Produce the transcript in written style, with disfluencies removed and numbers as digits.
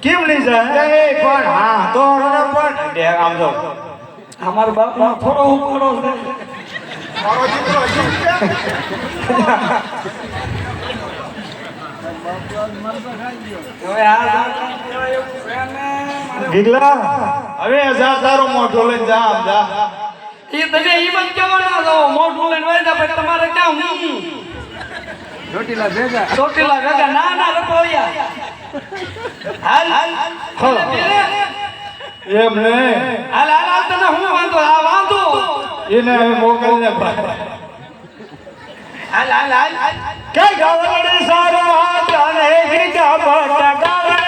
કેમ લઈ જાય એ પણ હા તો રને પણ દે આમ જો અમારો બાપ થોડો ઉપાડો છે મારો દીકરો હજી હવે આ ગીગલા હવે હજાર તારો મોઢો લઈને જા આમ જા એ તમે ઈ મત કેવાના છો મોઢું લઈને વાયદા પછી તમારે ક્યાં ચોટીલા ભેગા ના ના રપોળિયા હાલ હાલ એમ ને હાલ હાલ હાલ તને હું વાંધો આ વાંધો એને હવે મોકલને ભાઈ હાલ હાલ હાલ કે ગવડી સારો જાને ગીગા બટા